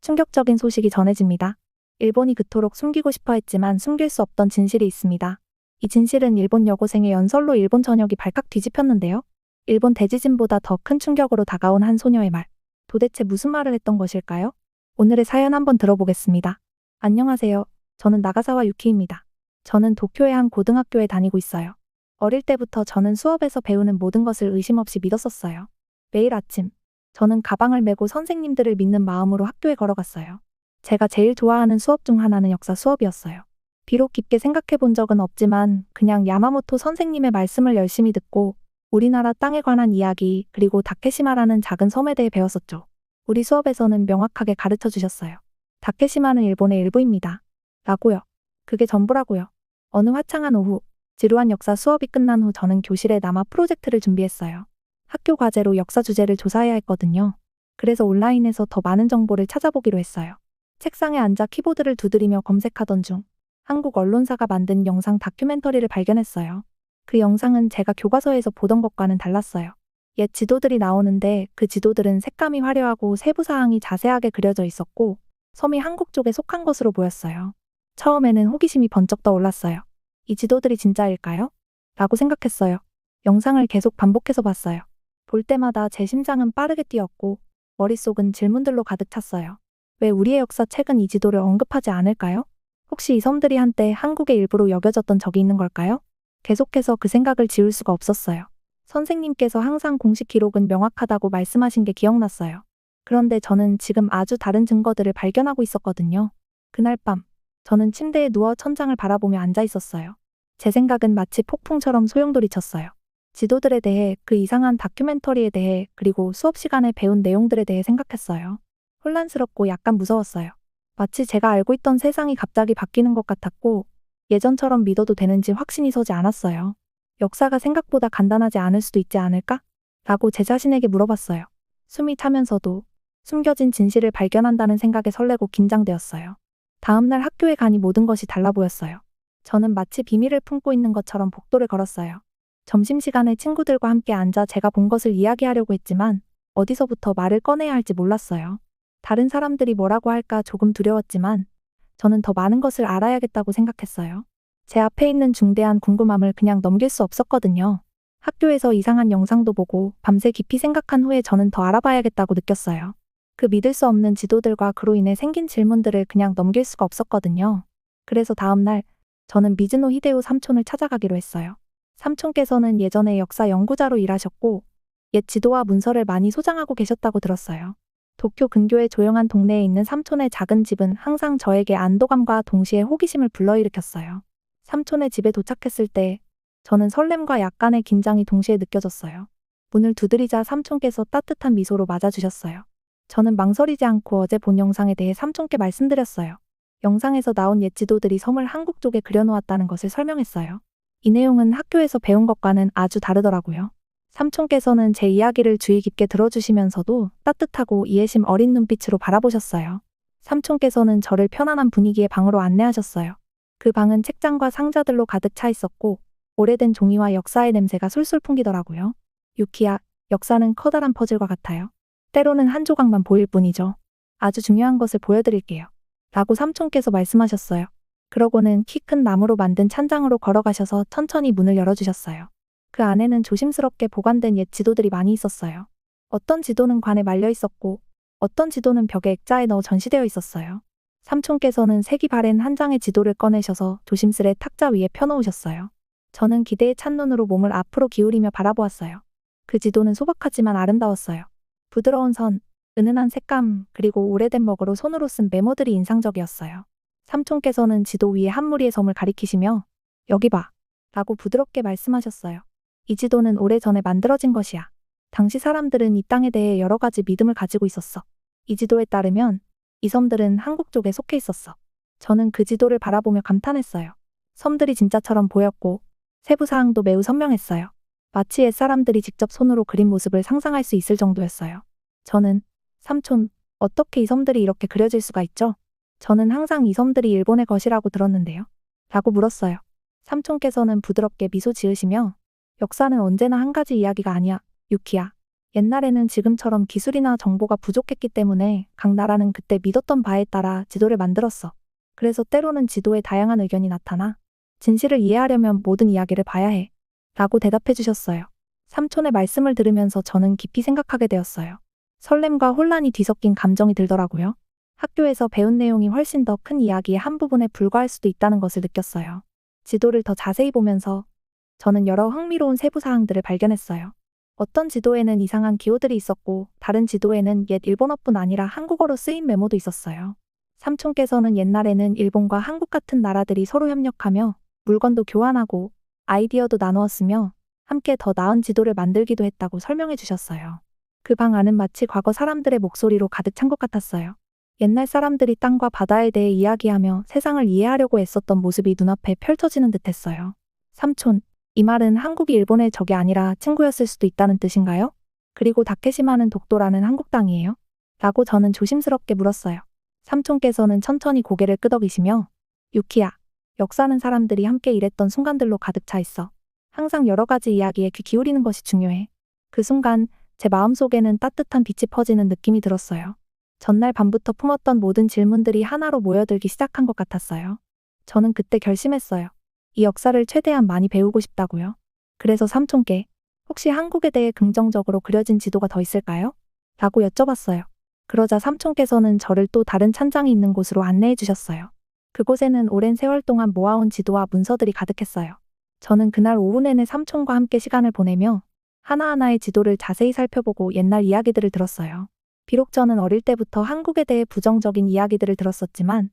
충격적인 소식이 전해집니다. 일본이 그토록 숨기고 싶어 했지만 숨길 수 없던 진실이 있습니다. 이 진실은 일본 여고생의 연설로 일본 전역이 발칵 뒤집혔는데요. 일본 대지진보다 더 큰 충격으로 다가온 한 소녀의 말. 도대체 무슨 말을 했던 것일까요? 오늘의 사연 한번 들어보겠습니다. 안녕하세요. 저는 나가사와 유키입니다. 저는 도쿄의 한 고등학교에 다니고 있어요. 어릴 때부터 저는 수업에서 배우는 모든 것을 의심 없이 믿었었어요. 매일 아침, 저는 가방을 메고 선생님들을 믿는 마음으로 학교에 걸어갔어요. 제가 제일 좋아하는 수업 중 하나는 역사 수업이었어요. 비록 깊게 생각해 본 적은 없지만 그냥 야마모토 선생님의 말씀을 열심히 듣고 우리나라 땅에 관한 이야기 그리고 다케시마라는 작은 섬에 대해 배웠었죠. 우리 수업에서는 명확하게 가르쳐 주셨어요. 다케시마는 일본의 일부입니다. 라고요. 그게 전부라고요. 어느 화창한 오후, 지루한 역사 수업이 끝난 후 저는 교실에 남아 프로젝트를 준비했어요. 학교 과제로 역사 주제를 조사해야 했거든요. 그래서 온라인에서 더 많은 정보를 찾아보기로 했어요. 책상에 앉아 키보드를 두드리며 검색하던 중 한국 언론사가 만든 영상 다큐멘터리를 발견했어요. 그 영상은 제가 교과서에서 보던 것과는 달랐어요. 옛 지도들이 나오는데 그 지도들은 색감이 화려하고 세부 사항이 자세하게 그려져 있었고 섬이 한국 쪽에 속한 것으로 보였어요. 처음에는 호기심이 번쩍 떠올랐어요. 이 지도들이 진짜일까요? 라고 생각했어요. 영상을 계속 반복해서 봤어요. 볼 때마다 제 심장은 빠르게 뛰었고 머릿속은 질문들로 가득 찼어요. 왜 우리의 역사책은 이 지도를 언급하지 않을까요? 혹시 이 섬들이 한때 한국의 일부로 여겨졌던 적이 있는 걸까요? 계속해서 그 생각을 지울 수가 없었어요. 선생님께서 항상 공식 기록은 명확하다고 말씀하신 게 기억났어요. 그런데 저는 지금 아주 다른 증거들을 발견하고 있었거든요. 그날 밤, 저는 침대에 누워 천장을 바라보며 앉아 있었어요. 제 생각은 마치 폭풍처럼 소용돌이쳤어요. 지도들에 대해, 그 이상한 다큐멘터리에 대해, 그리고 수업 시간에 배운 내용들에 대해 생각했어요. 혼란스럽고 약간 무서웠어요. 마치 제가 알고 있던 세상이 갑자기 바뀌는 것 같았고 예전처럼 믿어도 되는지 확신이 서지 않았어요. 역사가 생각보다 간단하지 않을 수도 있지 않을까? 라고 제 자신에게 물어봤어요. 숨이 차면서도 숨겨진 진실을 발견한다는 생각에 설레고 긴장되었어요. 다음날 학교에 가니 모든 것이 달라 보였어요. 저는 마치 비밀을 품고 있는 것처럼 복도를 걸었어요. 점심시간에 친구들과 함께 앉아 제가 본 것을 이야기하려고 했지만 어디서부터 말을 꺼내야 할지 몰랐어요. 다른 사람들이 뭐라고 할까 조금 두려웠지만 저는 더 많은 것을 알아야겠다고 생각했어요. 제 앞에 있는 중대한 궁금함을 그냥 넘길 수 없었거든요. 학교에서 이상한 영상도 보고 밤새 깊이 생각한 후에 저는 더 알아봐야겠다고 느꼈어요. 그 믿을 수 없는 지도들과 그로 인해 생긴 질문들을 그냥 넘길 수가 없었거든요. 그래서 다음날 저는 미즈노 히데요 삼촌을 찾아가기로 했어요. 삼촌께서는 예전에 역사 연구자로 일하셨고 옛 지도와 문서를 많이 소장하고 계셨다고 들었어요. 도쿄 근교의 조용한 동네에 있는 삼촌의 작은 집은 항상 저에게 안도감과 동시에 호기심을 불러일으켰어요. 삼촌의 집에 도착했을 때 저는 설렘과 약간의 긴장이 동시에 느껴졌어요. 문을 두드리자 삼촌께서 따뜻한 미소로 맞아주셨어요. 저는 망설이지 않고 어제 본 영상에 대해 삼촌께 말씀드렸어요. 영상에서 나온 옛 지도들이 섬을 한국 쪽에 그려놓았다는 것을 설명했어요. 이 내용은 학교에서 배운 것과는 아주 다르더라고요. 삼촌께서는 제 이야기를 주의 깊게 들어주시면서도 따뜻하고 이해심 어린 눈빛으로 바라보셨어요. 삼촌께서는 저를 편안한 분위기의 방으로 안내하셨어요. 그 방은 책장과 상자들로 가득 차 있었고 오래된 종이와 역사의 냄새가 술술 풍기더라고요. 유키야, 역사는 커다란 퍼즐과 같아요. 때로는 한 조각만 보일 뿐이죠. 아주 중요한 것을 보여드릴게요. 라고 삼촌께서 말씀하셨어요. 그러고는 키 큰 나무로 만든 찬장으로 걸어가셔서 천천히 문을 열어주셨어요. 그 안에는 조심스럽게 보관된 옛 지도들이 많이 있었어요. 어떤 지도는 관에 말려 있었고 어떤 지도는 벽에 액자에 넣어 전시되어 있었어요. 삼촌께서는 색이 바랜 한 장의 지도를 꺼내셔서 조심스레 탁자 위에 펴놓으셨어요. 저는 기대에 찬 눈으로 몸을 앞으로 기울이며 바라보았어요. 그 지도는 소박하지만 아름다웠어요. 부드러운 선, 은은한 색감, 그리고 오래된 먹으로 손으로 쓴 메모들이 인상적이었어요. 삼촌께서는 지도 위에 한 무리의 섬을 가리키시며 여기 봐 라고 부드럽게 말씀하셨어요. 이 지도는 오래전에 만들어진 것이야. 당시 사람들은 이 땅에 대해 여러 가지 믿음을 가지고 있었어. 이 지도에 따르면 이 섬들은 한국 쪽에 속해 있었어. 저는 그 지도를 바라보며 감탄했어요. 섬들이 진짜처럼 보였고 세부 사항도 매우 선명했어요. 마치 옛 사람들이 직접 손으로 그린 모습을 상상할 수 있을 정도였어요. 저는 삼촌, 어떻게 이 섬들이 이렇게 그려질 수가 있죠? 저는 항상 이 섬들이 일본의 것이라고 들었는데요. 라고 물었어요. 삼촌께서는 부드럽게 미소 지으시며 역사는 언제나 한 가지 이야기가 아니야, 유키야. 옛날에는 지금처럼 기술이나 정보가 부족했기 때문에 각 나라는 그때 믿었던 바에 따라 지도를 만들었어. 그래서 때로는 지도에 다양한 의견이 나타나 진실을 이해하려면 모든 이야기를 봐야 해. 라고 대답해 주셨어요. 삼촌의 말씀을 들으면서 저는 깊이 생각하게 되었어요. 설렘과 혼란이 뒤섞인 감정이 들더라고요. 학교에서 배운 내용이 훨씬 더 큰 이야기의 한 부분에 불과할 수도 있다는 것을 느꼈어요. 지도를 더 자세히 보면서 저는 여러 흥미로운 세부 사항들을 발견했어요. 어떤 지도에는 이상한 기호들이 있었고 다른 지도에는 옛 일본어뿐 아니라 한국어로 쓰인 메모도 있었어요. 삼촌께서는 옛날에는 일본과 한국 같은 나라들이 서로 협력하며 물건도 교환하고 아이디어도 나누었으며 함께 더 나은 지도를 만들기도 했다고 설명해 주셨어요. 그 방 안은 마치 과거 사람들의 목소리로 가득 찬 것 같았어요. 옛날 사람들이 땅과 바다에 대해 이야기하며 세상을 이해하려고 애썼던 모습이 눈앞에 펼쳐지는 듯했어요. 삼촌, 이 말은 한국이 일본의 적이 아니라 친구였을 수도 있다는 뜻인가요? 그리고 다케시마는 독도라는 한국 땅이에요? 라고 저는 조심스럽게 물었어요. 삼촌께서는 천천히 고개를 끄덕이시며 유키야, 역사는 사람들이 함께 일했던 순간들로 가득 차 있어. 항상 여러 가지 이야기에 귀 기울이는 것이 중요해. 그 순간 제 마음속에는 따뜻한 빛이 퍼지는 느낌이 들었어요. 전날 밤부터 품었던 모든 질문들이 하나로 모여들기 시작한 것 같았어요. 저는 그때 결심했어요. 이 역사를 최대한 많이 배우고 싶다고요. 그래서 삼촌께 혹시 한국에 대해 긍정적으로 그려진 지도가 더 있을까요? 라고 여쭤봤어요. 그러자 삼촌께서는 저를 또 다른 찬장이 있는 곳으로 안내해 주셨어요. 그곳에는 오랜 세월 동안 모아온 지도와 문서들이 가득했어요. 저는 그날 오후 내내 삼촌과 함께 시간을 보내며 하나하나의 지도를 자세히 살펴보고 옛날 이야기들을 들었어요. 비록 저는 어릴 때부터 한국에 대해 부정적인 이야기들을 들었었지만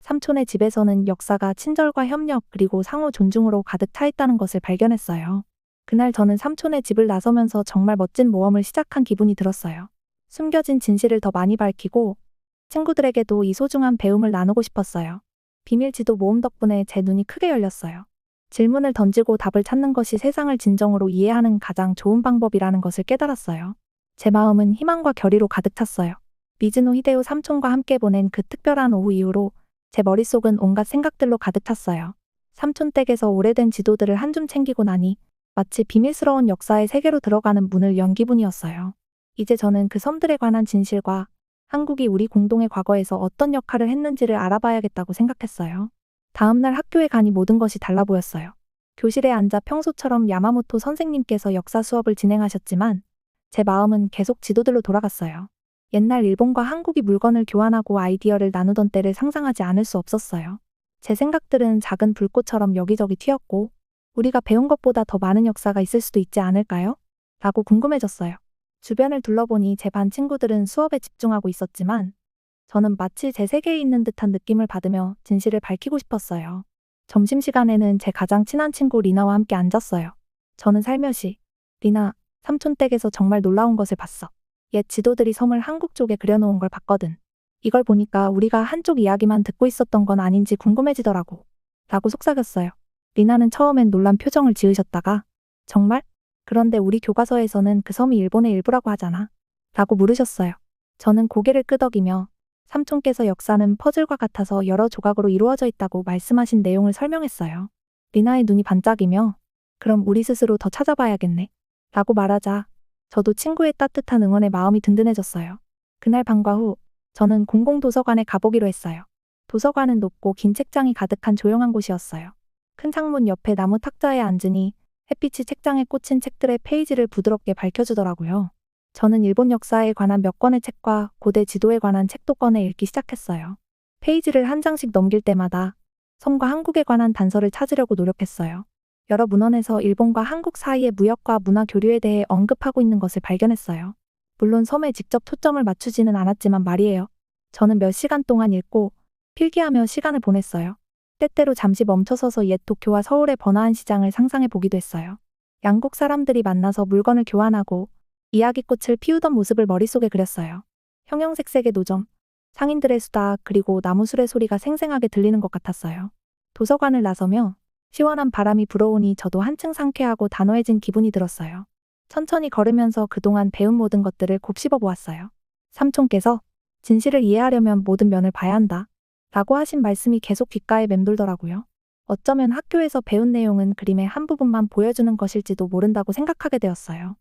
삼촌의 집에서는 역사가 친절과 협력 그리고 상호 존중으로 가득 차 있다는 것을 발견했어요. 그날 저는 삼촌의 집을 나서면서 정말 멋진 모험을 시작한 기분이 들었어요. 숨겨진 진실을 더 많이 밝히고 친구들에게도 이 소중한 배움을 나누고 싶었어요. 비밀 지도 모험 덕분에 제 눈이 크게 열렸어요. 질문을 던지고 답을 찾는 것이 세상을 진정으로 이해하는 가장 좋은 방법이라는 것을 깨달았어요. 제 마음은 희망과 결의로 가득 찼어요. 미즈노 히데요 삼촌과 함께 보낸 그 특별한 오후 이후로 제 머릿속은 온갖 생각들로 가득 찼어요. 삼촌 댁에서 오래된 지도들을 한 줌 챙기고 나니 마치 비밀스러운 역사의 세계로 들어가는 문을 연 기분이었어요. 이제 저는 그 섬들에 관한 진실과 한국이 우리 공동의 과거에서 어떤 역할을 했는지를 알아봐야겠다고 생각했어요. 다음날 학교에 가니 모든 것이 달라 보였어요. 교실에 앉아 평소처럼 야마모토 선생님께서 역사 수업을 진행하셨지만 제 마음은 계속 지도들로 돌아갔어요. 옛날 일본과 한국이 물건을 교환하고 아이디어를 나누던 때를 상상하지 않을 수 없었어요. 제 생각들은 작은 불꽃처럼 여기저기 튀었고 우리가 배운 것보다 더 많은 역사가 있을 수도 있지 않을까요? 라고 궁금해졌어요. 주변을 둘러보니 제 반 친구들은 수업에 집중하고 있었지만 저는 마치 제 세계에 있는 듯한 느낌을 받으며 진실을 밝히고 싶었어요. 점심시간에는 제 가장 친한 친구 리나와 함께 앉았어요. 저는 살며시 리나, 삼촌 댁에서 정말 놀라운 것을 봤어. 옛 지도들이 섬을 한국 쪽에 그려놓은 걸 봤거든. 이걸 보니까 우리가 한쪽 이야기만 듣고 있었던 건 아닌지 궁금해지더라고. 라고 속삭였어요. 리나는 처음엔 놀란 표정을 지으셨다가 정말? 그런데 우리 교과서에서는 그 섬이 일본의 일부라고 하잖아. 라고 물으셨어요. 저는 고개를 끄덕이며 삼촌께서 역사는 퍼즐과 같아서 여러 조각으로 이루어져 있다고 말씀하신 내용을 설명했어요. 리나의 눈이 반짝이며 그럼 우리 스스로 더 찾아봐야겠네. 라고 말하자 저도 친구의 따뜻한 응원에 마음이 든든해졌어요. 그날 방과 후 저는 공공도서관에 가보기로 했어요. 도서관은 높고 긴 책장이 가득한 조용한 곳이었어요. 큰 창문 옆에 나무 탁자에 앉으니 햇빛이 책장에 꽂힌 책들의 페이지를 부드럽게 밝혀주더라고요. 저는 일본 역사에 관한 몇 권의 책과 고대 지도에 관한 책도 꺼내 읽기 시작했어요. 페이지를 한 장씩 넘길 때마다 섬과 한국에 관한 단서를 찾으려고 노력했어요. 여러 문헌에서 일본과 한국 사이의 무역과 문화 교류에 대해 언급하고 있는 것을 발견했어요. 물론 섬에 직접 초점을 맞추지는 않았지만 말이에요. 저는 몇 시간 동안 읽고 필기하며 시간을 보냈어요. 때때로 잠시 멈춰서서 옛 도쿄와 서울의 번화한 시장을 상상해 보기도 했어요. 양국 사람들이 만나서 물건을 교환하고 이야기꽃을 피우던 모습을 머릿속에 그렸어요. 형형색색의 노점, 상인들의 수다 그리고 나무 수레 소리가 생생하게 들리는 것 같았어요. 도서관을 나서며 시원한 바람이 불어오니 저도 한층 상쾌하고 단호해진 기분이 들었어요. 천천히 걸으면서 그동안 배운 모든 것들을 곱씹어 보았어요. 삼촌께서 진실을 이해하려면 모든 면을 봐야 한다. 라고 하신 말씀이 계속 귓가에 맴돌더라고요. 어쩌면 학교에서 배운 내용은 그림의 한 부분만 보여주는 것일지도 모른다고 생각하게 되었어요.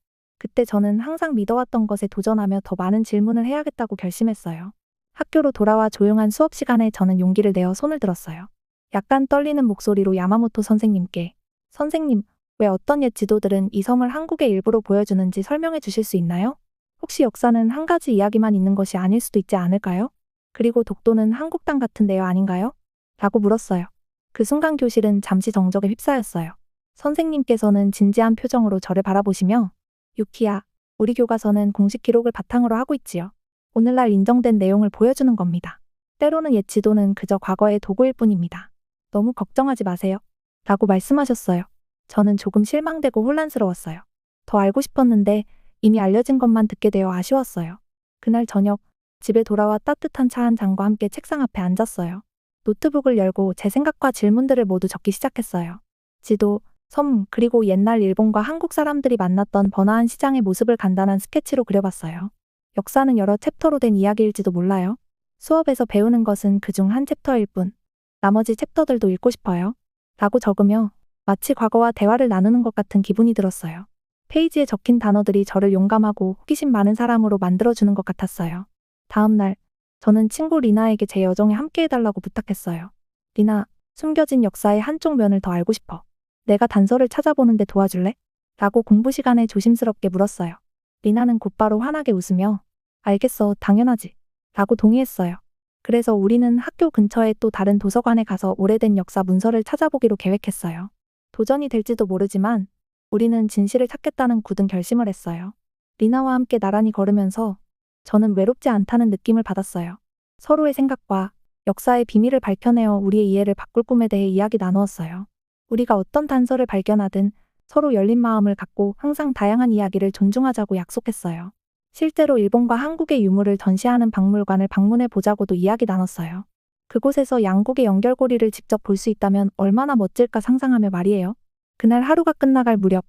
그때 저는 항상 믿어왔던 것에 도전하며 더 많은 질문을 해야겠다고 결심했어요. 학교로 돌아와 조용한 수업 시간에 저는 용기를 내어 손을 들었어요. 약간 떨리는 목소리로 야마모토 선생님께, 선생님, 왜 어떤 옛 지도들은 이 섬을 한국의 일부로 보여주는지 설명해 주실 수 있나요? 혹시 역사는 한 가지 이야기만 있는 것이 아닐 수도 있지 않을까요? 그리고 독도는 한국 땅 같은데요, 아닌가요? 라고 물었어요. 그 순간 교실은 잠시 정적에 휩싸였어요. 선생님께서는 진지한 표정으로 저를 바라보시며, 유키야, 우리 교과서는 공식 기록을 바탕으로 하고 있지요. 오늘날 인정된 내용을 보여주는 겁니다. 때로는 옛 지도는 그저 과거의 도구일 뿐입니다. 너무 걱정하지 마세요. 라고 말씀하셨어요. 저는 조금 실망되고 혼란스러웠어요. 더 알고 싶었는데 이미 알려진 것만 듣게 되어 아쉬웠어요. 그날 저녁, 집에 돌아와 따뜻한 차 한 잔과 함께 책상 앞에 앉았어요. 노트북을 열고 제 생각과 질문들을 모두 적기 시작했어요. 지도, 섬, 그리고 옛날 일본과 한국 사람들이 만났던 번화한 시장의 모습을 간단한 스케치로 그려봤어요. 역사는 여러 챕터로 된 이야기일지도 몰라요. 수업에서 배우는 것은 그중 한 챕터일 뿐. 나머지 챕터들도 읽고 싶어요. 라고 적으며 마치 과거와 대화를 나누는 것 같은 기분이 들었어요. 페이지에 적힌 단어들이 저를 용감하고 호기심 많은 사람으로 만들어주는 것 같았어요. 다음 날, 저는 친구 리나에게 제 여정에 함께해달라고 부탁했어요. 리나, 숨겨진 역사의 한쪽 면을 더 알고 싶어. 내가 단서를 찾아보는데 도와줄래? 라고 공부 시간에 조심스럽게 물었어요. 리나는 곧바로 환하게 웃으며 알겠어, 당연하지. 라고 동의했어요. 그래서 우리는 학교 근처에 또 다른 도서관에 가서 오래된 역사 문서를 찾아보기로 계획했어요. 도전이 될지도 모르지만 우리는 진실을 찾겠다는 굳은 결심을 했어요. 리나와 함께 나란히 걸으면서 저는 외롭지 않다는 느낌을 받았어요. 서로의 생각과 역사의 비밀을 밝혀내어 우리의 이해를 바꿀 꿈에 대해 이야기 나누었어요. 우리가 어떤 단서를 발견하든 서로 열린 마음을 갖고 항상 다양한 이야기를 존중하자고 약속했어요. 실제로 일본과 한국의 유물을 전시하는 박물관을 방문해 보자고도 이야기 나눴어요. 그곳에서 양국의 연결고리를 직접 볼 수 있다면 얼마나 멋질까 상상하며 말이에요. 그날 하루가 끝나갈 무렵,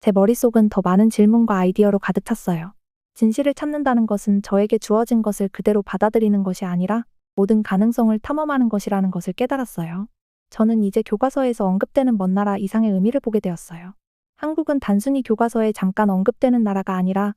제 머릿속은 더 많은 질문과 아이디어로 가득 찼어요. 진실을 찾는다는 것은 저에게 주어진 것을 그대로 받아들이는 것이 아니라 모든 가능성을 탐험하는 것이라는 것을 깨달았어요. 저는 이제 교과서에서 언급되는 먼 나라 이상의 의미를 보게 되었어요. 한국은 단순히 교과서에 잠깐 언급되는 나라가 아니라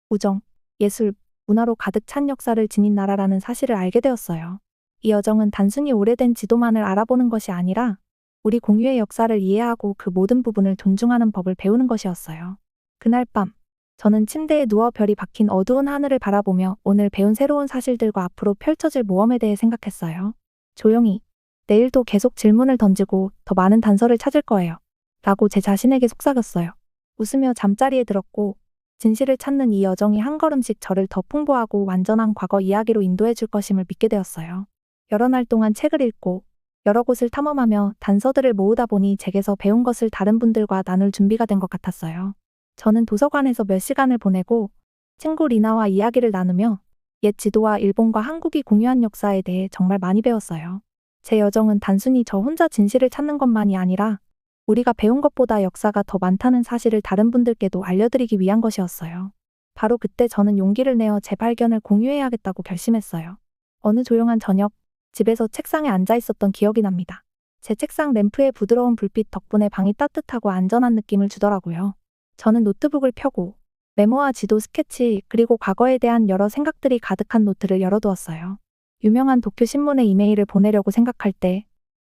우정, 예술, 문화로 가득 찬 역사를 지닌 나라라는 사실을 알게 되었어요. 이 여정은 단순히 오래된 지도만을 알아보는 것이 아니라 우리 공유의 역사를 이해하고 그 모든 부분을 존중하는 법을 배우는 것이었어요. 그날 밤, 저는 침대에 누워 별이 박힌 어두운 하늘을 바라보며 오늘 배운 새로운 사실들과 앞으로 펼쳐질 모험에 대해 생각했어요. 조용히, 내일도 계속 질문을 던지고 더 많은 단서를 찾을 거예요. 라고 제 자신에게 속삭였어요. 웃으며 잠자리에 들었고 진실을 찾는 이 여정이 한 걸음씩 저를 더 풍부하고 완전한 과거 이야기로 인도해 줄 것임을 믿게 되었어요. 여러 날 동안 책을 읽고 여러 곳을 탐험하며 단서들을 모으다 보니 제게서 배운 것을 다른 분들과 나눌 준비가 된 것 같았어요. 저는 도서관에서 몇 시간을 보내고 친구 리나와 이야기를 나누며 옛 지도와 일본과 한국이 공유한 역사에 대해 정말 많이 배웠어요. 제 여정은 단순히 저 혼자 진실을 찾는 것만이 아니라 우리가 배운 것보다 역사가 더 많다는 사실을 다른 분들께도 알려드리기 위한 것이었어요. 바로 그때 저는 용기를 내어 제 발견을 공유해야겠다고 결심했어요. 어느 조용한 저녁, 집에서 책상에 앉아 있었던 기억이 납니다. 제 책상 램프의 부드러운 불빛 덕분에 방이 따뜻하고 안전한 느낌을 주더라고요. 저는 노트북을 펴고 메모와 지도, 스케치, 그리고 과거에 대한 여러 생각들이 가득한 노트를 열어두었어요. 유명한 도쿄 신문에 이메일을 보내려고 생각할 때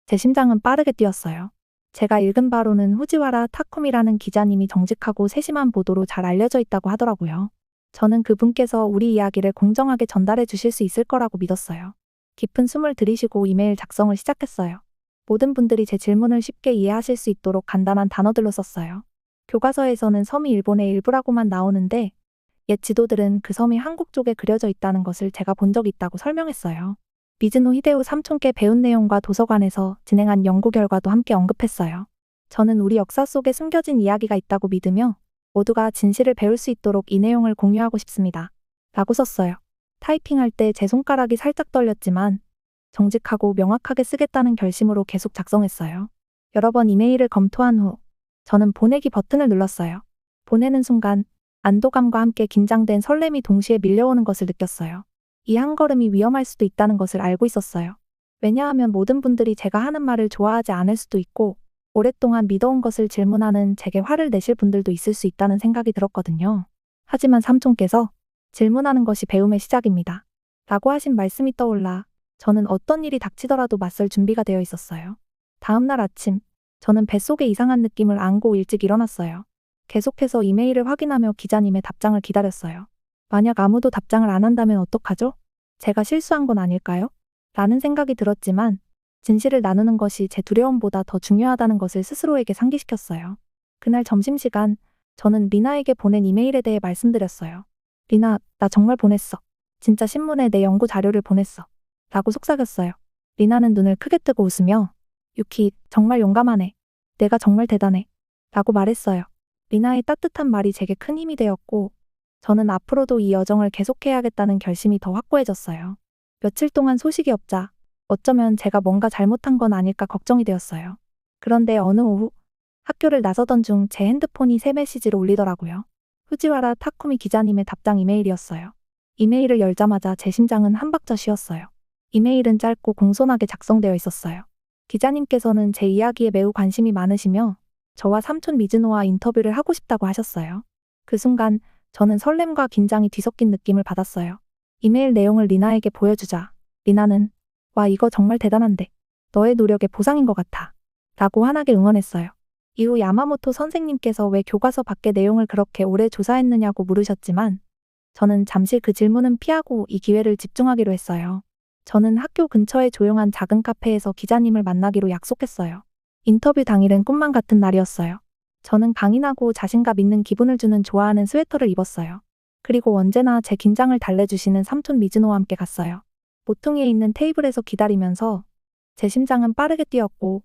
제 심장은 빠르게 뛰었어요. 제가 읽은 바로는 후지와라 타쿠미라는 기자님이 정직하고 세심한 보도로 잘 알려져 있다고 하더라고요. 저는 그분께서 우리 이야기를 공정하게 전달해 주실 수 있을 거라고 믿었어요. 깊은 숨을 들이쉬고 이메일 작성을 시작했어요. 모든 분들이 제 질문을 쉽게 이해하실 수 있도록 간단한 단어들로 썼어요. 교과서에서는 섬이 일본의 일부라고만 나오는데 옛 지도들은 그 섬이 한국 쪽에 그려져 있다는 것을 제가 본 적이 있다고 설명했어요. 미즈노 히데오 삼촌께 배운 내용과 도서관에서 진행한 연구 결과도 함께 언급했어요. 저는 우리 역사 속에 숨겨진 이야기가 있다고 믿으며 모두가 진실을 배울 수 있도록 이 내용을 공유하고 싶습니다. 라고 썼어요. 타이핑할 때 제 손가락이 살짝 떨렸지만 정직하고 명확하게 쓰겠다는 결심으로 계속 작성했어요. 여러 번 이메일을 검토한 후 저는 보내기 버튼을 눌렀어요. 보내는 순간 안도감과 함께 긴장된 설렘이 동시에 밀려오는 것을 느꼈어요. 이 한 걸음이 위험할 수도 있다는 것을 알고 있었어요. 왜냐하면 모든 분들이 제가 하는 말을 좋아하지 않을 수도 있고 오랫동안 믿어온 것을 질문하는 제게 화를 내실 분들도 있을 수 있다는 생각이 들었거든요. 하지만 삼촌께서 질문하는 것이 배움의 시작입니다. 라고 하신 말씀이 떠올라 저는 어떤 일이 닥치더라도 맞설 준비가 되어 있었어요. 다음 날 아침, 저는 뱃속에 이상한 느낌을 안고 일찍 일어났어요. 계속해서 이메일을 확인하며 기자님의 답장을 기다렸어요. 만약 아무도 답장을 안 한다면 어떡하죠? 제가 실수한 건 아닐까요? 라는 생각이 들었지만 진실을 나누는 것이 제 두려움보다 더 중요하다는 것을 스스로에게 상기시켰어요. 그날 점심시간, 저는 리나에게 보낸 이메일에 대해 말씀드렸어요. 리나, 나 정말 보냈어. 진짜 신문에 내 연구 자료를 보냈어. 라고 속삭였어요. 리나는 눈을 크게 뜨고 웃으며 유키, 정말 용감하네. 내가 정말 대단해. 라고 말했어요. 리나의 따뜻한 말이 제게 큰 힘이 되었고 저는 앞으로도 이 여정을 계속해야겠다는 결심이 더 확고해졌어요. 며칠 동안 소식이 없자 어쩌면 제가 뭔가 잘못한 건 아닐까 걱정이 되었어요. 그런데 어느 오후 학교를 나서던 중 제 핸드폰이 새 메시지를 울리더라고요. 후지와라 타쿠미 기자님의 답장 이메일이었어요. 이메일을 열자마자 제 심장은 한 박자 쉬었어요. 이메일은 짧고 공손하게 작성되어 있었어요. 기자님께서는 제 이야기에 매우 관심이 많으시며 저와 삼촌 미즈노와 인터뷰를 하고 싶다고 하셨어요. 그 순간 저는 설렘과 긴장이 뒤섞인 느낌을 받았어요. 이메일 내용을 리나에게 보여주자 리나는 와 이거 정말 대단한데 너의 노력의 보상인 것 같아 라고 환하게 응원했어요. 이후 야마모토 선생님께서 왜 교과서 밖의 내용을 그렇게 오래 조사했느냐고 물으셨지만 저는 잠시 그 질문은 피하고 이 기회를 집중하기로 했어요. 저는 학교 근처의 조용한 작은 카페에서 기자님을 만나기로 약속했어요. 인터뷰 당일은 꿈만 같은 날이었어요. 저는 강인하고 자신감 있는 기분을 주는 좋아하는 스웨터를 입었어요. 그리고 언제나 제 긴장을 달래주시는 삼촌 미즈노와 함께 갔어요. 모퉁이에 있는 테이블에서 기다리면서 제 심장은 빠르게 뛰었고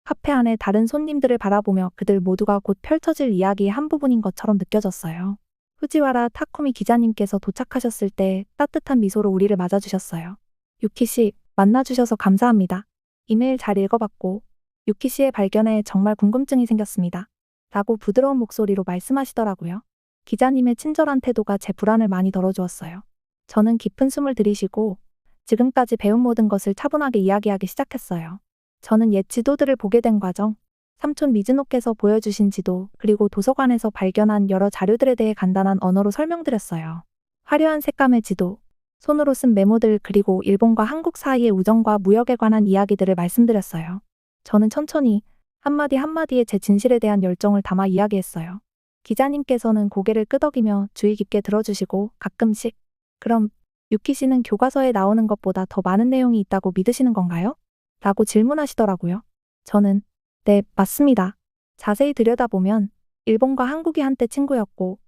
카페 안에 다른 손님들을 바라보며 그들 모두가 곧 펼쳐질 이야기의 한 부분인 것처럼 느껴졌어요. 후지와라 타쿠미 기자님께서 도착하셨을 때 따뜻한 미소로 우리를 맞아주셨어요. 유키 씨, 만나주셔서 감사합니다. 이메일 잘 읽어봤고 유키 씨의 발견에 정말 궁금증이 생겼습니다. 라고 부드러운 목소리로 말씀하시더라고요. 기자님의 친절한 태도가 제 불안을 많이 덜어주었어요. 저는 깊은 숨을 들이쉬고 지금까지 배운 모든 것을 차분하게 이야기하기 시작했어요. 저는 옛 지도들을 보게 된 과정, 삼촌 미즈노께서 보여주신 지도, 그리고 도서관에서 발견한 여러 자료들에 대해 간단한 언어로 설명드렸어요. 화려한 색감의 지도, 손으로 쓴 메모들 그리고 일본과 한국 사이의 우정과 무역에 관한 이야기들을 말씀드렸어요. 저는 천천히 한마디 한마디에 제 진실에 대한 열정을 담아 이야기했어요. 기자님께서는 고개를 끄덕이며 주의 깊게 들어주시고 가끔씩 그럼 유키 씨는 교과서에 나오는 것보다 더 많은 내용이 있다고 믿으시는 건가요? 라고 질문하시더라고요. 저는 네, 맞습니다. 자세히 들여다보면 일본과 한국이 한때 친구였고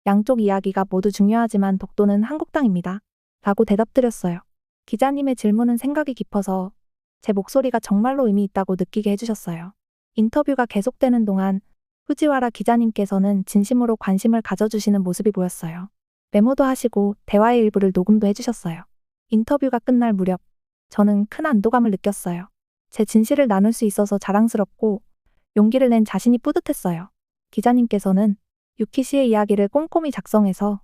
양쪽 이야기가 모두 중요하지만 독도는 한국 땅입니다. 라고 대답드렸어요. 기자님의 질문은 생각이 깊어서 제 목소리가 정말로 의미 있다고 느끼게 해주셨어요. 인터뷰가 계속되는 동안 후지와라 기자님께서는 진심으로 관심을 가져주시는 모습이 보였어요. 메모도 하시고 대화의 일부를 녹음도 해주셨어요. 인터뷰가 끝날 무렵 저는 큰 안도감을 느꼈어요. 제 진실을 나눌 수 있어서 자랑스럽고 용기를 낸 자신이 뿌듯했어요. 기자님께서는 유키 씨의 이야기를 꼼꼼히 작성해서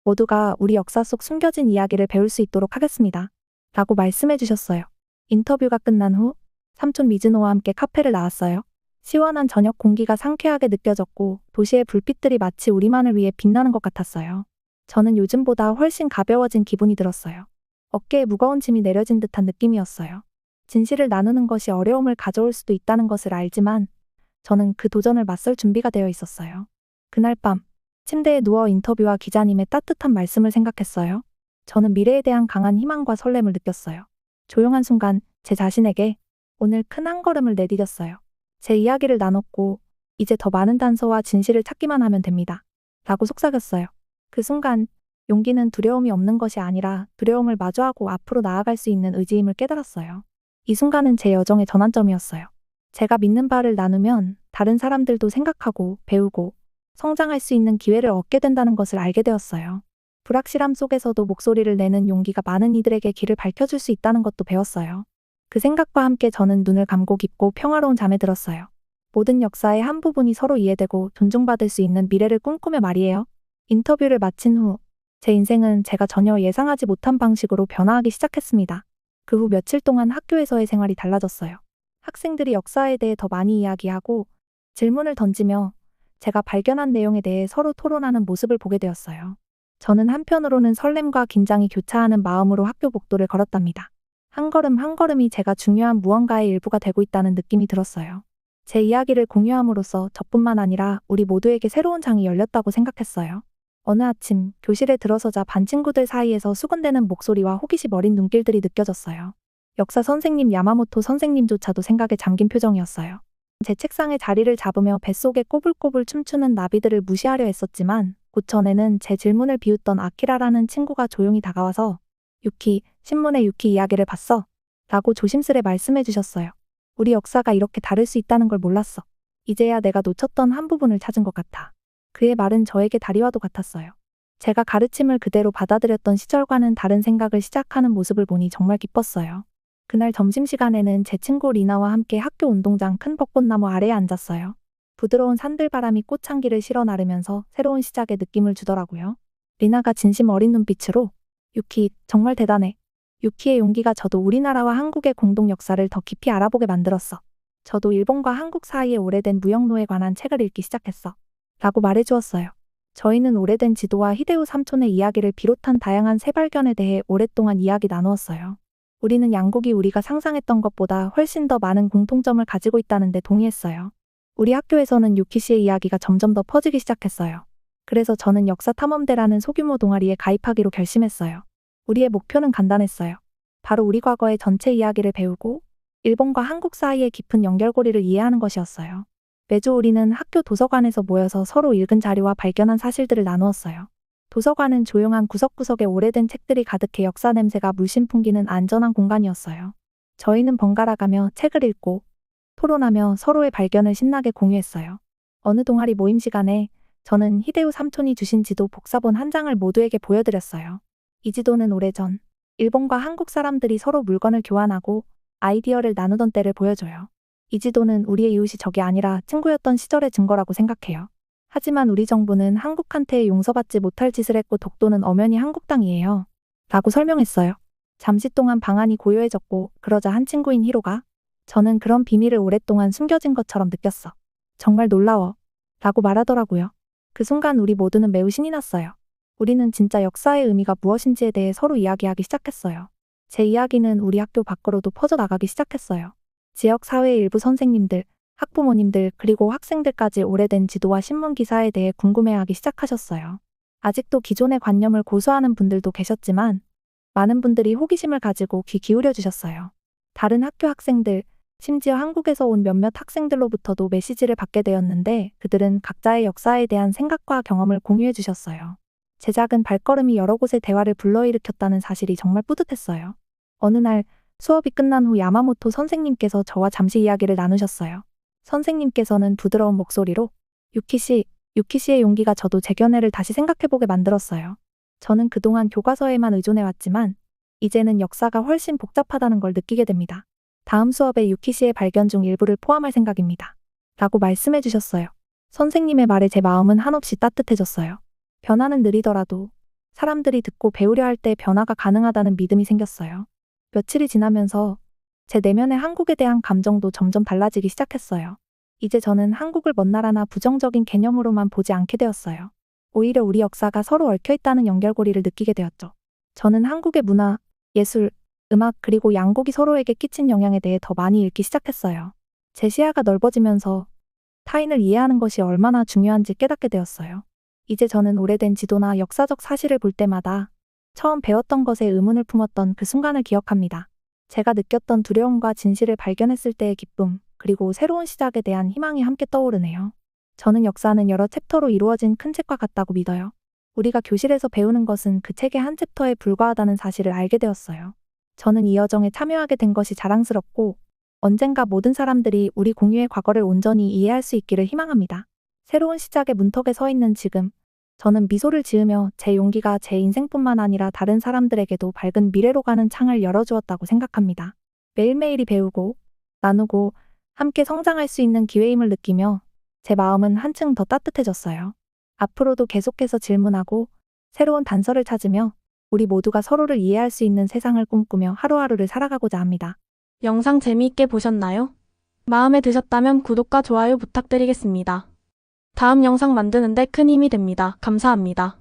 모두가 우리 역사 속 숨겨진 이야기를 배울 수 있도록 하겠습니다. 라고 말씀해 주셨어요. 인터뷰가 끝난 후 삼촌 미즈노와 함께 카페를 나왔어요. 시원한 저녁 공기가 상쾌하게 느껴졌고 도시의 불빛들이 마치 우리만을 위해 빛나는 것 같았어요. 저는 요즘보다 훨씬 가벼워진 기분이 들었어요. 어깨에 무거운 짐이 내려진 듯한 느낌이었어요. 진실을 나누는 것이 어려움을 가져올 수도 있다는 것을 알지만 저는 그 도전을 맞설 준비가 되어 있었어요. 그날 밤 침대에 누워 인터뷰와 기자님의 따뜻한 말씀을 생각했어요. 저는 미래에 대한 강한 희망과 설렘을 느꼈어요. 조용한 순간 제 자신에게 오늘 큰 한 걸음을 내디뎠어요. 제 이야기를 나눴고 이제 더 많은 단서와 진실을 찾기만 하면 됩니다. 라고 속삭였어요. 그 순간 용기는 두려움이 없는 것이 아니라 두려움을 마주하고 앞으로 나아갈 수 있는 의지임을 깨달았어요. 이 순간은 제 여정의 전환점이었어요. 제가 믿는 바를 나누면 다른 사람들도 생각하고 배우고 성장할 수 있는 기회를 얻게 된다는 것을 알게 되었어요. 불확실함 속에서도 목소리를 내는 용기가 많은 이들에게 길을 밝혀줄 수 있다는 것도 배웠어요. 그 생각과 함께 저는 눈을 감고 깊고 평화로운 잠에 들었어요. 모든 역사의 한 부분이 서로 이해되고 존중받을 수 있는 미래를 꿈꾸며 말이에요. 인터뷰를 마친 후 제 인생은 제가 전혀 예상하지 못한 방식으로 변화하기 시작했습니다. 그 후 며칠 동안 학교에서의 생활이 달라졌어요. 학생들이 역사에 대해 더 많이 이야기하고 질문을 던지며 제가 발견한 내용에 대해 서로 토론하는 모습을 보게 되었어요. 저는 한편으로는 설렘과 긴장이 교차하는 마음으로 학교 복도를 걸었답니다. 한 걸음 한 걸음이 제가 중요한 무언가의 일부가 되고 있다는 느낌이 들었어요. 제 이야기를 공유함으로써 저뿐만 아니라 우리 모두에게 새로운 장이 열렸다고 생각했어요. 어느 아침 교실에 들어서자 반 친구들 사이에서 수군대는 목소리와 호기심 어린 눈길들이 느껴졌어요. 역사 선생님 야마모토 선생님조차도 생각에 잠긴 표정이었어요. 제 책상에 자리를 잡으며 뱃속에 꼬불꼬불 춤추는 나비들을 무시하려 했었지만 곧 전에는 제 질문을 비웃던 아키라라는 친구가 조용히 다가와서 유키, 신문에 유키 이야기를 봤어? 라고 조심스레 말씀해 주셨어요. 우리 역사가 이렇게 다를 수 있다는 걸 몰랐어. 이제야 내가 놓쳤던 한 부분을 찾은 것 같아. 그의 말은 저에게 다리와도 같았어요. 제가 가르침을 그대로 받아들였던 시절과는 다른 생각을 시작하는 모습을 보니 정말 기뻤어요. 그날 점심시간에는 제 친구 리나와 함께 학교 운동장 큰 벚꽃나무 아래에 앉았어요. 부드러운 산들바람이 꽃향기를 실어 나르면서 새로운 시작의 느낌을 주더라고요. 리나가 진심 어린 눈빛으로 유키, 정말 대단해. 유키의 용기가 저도 우리나라와 한국의 공동 역사를 더 깊이 알아보게 만들었어. 저도 일본과 한국 사이의 오래된 무역로에 관한 책을 읽기 시작했어. 라고 말해주었어요. 저희는 오래된 지도와 히데요 삼촌의 이야기를 비롯한 다양한 새 발견에 대해 오랫동안 이야기 나누었어요. 우리는 양국이 우리가 상상했던 것보다 훨씬 더 많은 공통점을 가지고 있다는 데 동의했어요. 우리 학교에서는 유키 씨의 이야기가 점점 더 퍼지기 시작했어요. 그래서 저는 역사탐험대라는 소규모 동아리에 가입하기로 결심했어요. 우리의 목표는 간단했어요. 바로 우리 과거의 전체 이야기를 배우고 일본과 한국 사이의 깊은 연결고리를 이해하는 것이었어요. 매주 우리는 학교 도서관에서 모여서 서로 읽은 자료와 발견한 사실들을 나누었어요. 도서관은 조용한 구석구석에 오래된 책들이 가득해 역사 냄새가 물씬 풍기는 안전한 공간이었어요. 저희는 번갈아가며 책을 읽고 토론하며 서로의 발견을 신나게 공유했어요. 어느 동아리 모임 시간에 저는 히데요 삼촌이 주신 지도 복사본 한 장을 모두에게 보여드렸어요. 이 지도는 오래전 일본과 한국 사람들이 서로 물건을 교환하고 아이디어를 나누던 때를 보여줘요. 이 지도는 우리의 이웃이 적이 아니라 친구였던 시절의 증거라고 생각해요. 하지만 우리 정부는 한국한테 용서받지 못할 짓을 했고 독도는 엄연히 한국 땅이에요. 라고 설명했어요. 잠시 동안 방안이 고요해졌고 그러자 한 친구인 히로가 저는 그런 비밀을 오랫동안 숨겨진 것처럼 느꼈어. 정말 놀라워. 라고 말하더라고요. 그 순간 우리 모두는 매우 신이 났어요. 우리는 진짜 역사의 의미가 무엇인지에 대해 서로 이야기하기 시작했어요. 제 이야기는 우리 학교 밖으로도 퍼져나가기 시작했어요. 지역 사회의 일부 선생님들, 학부모님들 그리고 학생들까지 오래된 지도와 신문 기사에 대해 궁금해하기 시작하셨어요. 아직도 기존의 관념을 고수하는 분들도 계셨지만 많은 분들이 호기심을 가지고 귀 기울여 주셨어요. 다른 학교 학생들, 심지어 한국에서 온 몇몇 학생들로부터도 메시지를 받게 되었는데 그들은 각자의 역사에 대한 생각과 경험을 공유해 주셨어요. 제 작은 발걸음이 여러 곳의 대화를 불러일으켰다는 사실이 정말 뿌듯했어요. 어느 날 수업이 끝난 후 야마모토 선생님께서 저와 잠시 이야기를 나누셨어요. 선생님께서는 부드러운 목소리로 유키 씨의 용기가 저도 제 견해를 다시 생각해보게 만들었어요. 저는 그동안 교과서에만 의존해왔지만 이제는 역사가 훨씬 복잡하다는 걸 느끼게 됩니다. 다음 수업에 유키 씨의 발견 중 일부를 포함할 생각입니다. 라고 말씀해 주셨어요. 선생님의 말에 제 마음은 한없이 따뜻해졌어요. 변화는 느리더라도 사람들이 듣고 배우려 할 때 변화가 가능하다는 믿음이 생겼어요. 며칠이 지나면서 제 내면의 한국에 대한 감정도 점점 달라지기 시작했어요. 이제 저는 한국을 먼 나라나 부정적인 개념으로만 보지 않게 되었어요. 오히려 우리 역사가 서로 얽혀있다는 연결고리를 느끼게 되었죠. 저는 한국의 문화, 예술, 음악 그리고 양국이 서로에게 끼친 영향에 대해 더 많이 읽기 시작했어요. 제 시야가 넓어지면서 타인을 이해하는 것이 얼마나 중요한지 깨닫게 되었어요. 이제 저는 오래된 지도나 역사적 사실을 볼 때마다 처음 배웠던 것에 의문을 품었던 그 순간을 기억합니다. 제가 느꼈던 두려움과 진실을 발견했을 때의 기쁨, 그리고 새로운 시작에 대한 희망이 함께 떠오르네요. 저는 역사는 여러 챕터로 이루어진 큰 책과 같다고 믿어요. 우리가 교실에서 배우는 것은 그 책의 한 챕터에 불과하다는 사실을 알게 되었어요. 저는 이 여정에 참여하게 된 것이 자랑스럽고 언젠가 모든 사람들이 우리 공유의 과거를 온전히 이해할 수 있기를 희망합니다. 새로운 시작의 문턱에 서 있는 지금, 저는 미소를 지으며 제 용기가 제 인생뿐만 아니라 다른 사람들에게도 밝은 미래로 가는 창을 열어주었다고 생각합니다. 매일매일이 배우고, 나누고, 함께 성장할 수 있는 기회임을 느끼며 제 마음은 한층 더 따뜻해졌어요. 앞으로도 계속해서 질문하고 새로운 단서를 찾으며 우리 모두가 서로를 이해할 수 있는 세상을 꿈꾸며 하루하루를 살아가고자 합니다. 영상 재미있게 보셨나요? 마음에 드셨다면 구독과 좋아요 부탁드리겠습니다. 다음 영상 만드는데 큰 힘이 됩니다. 감사합니다.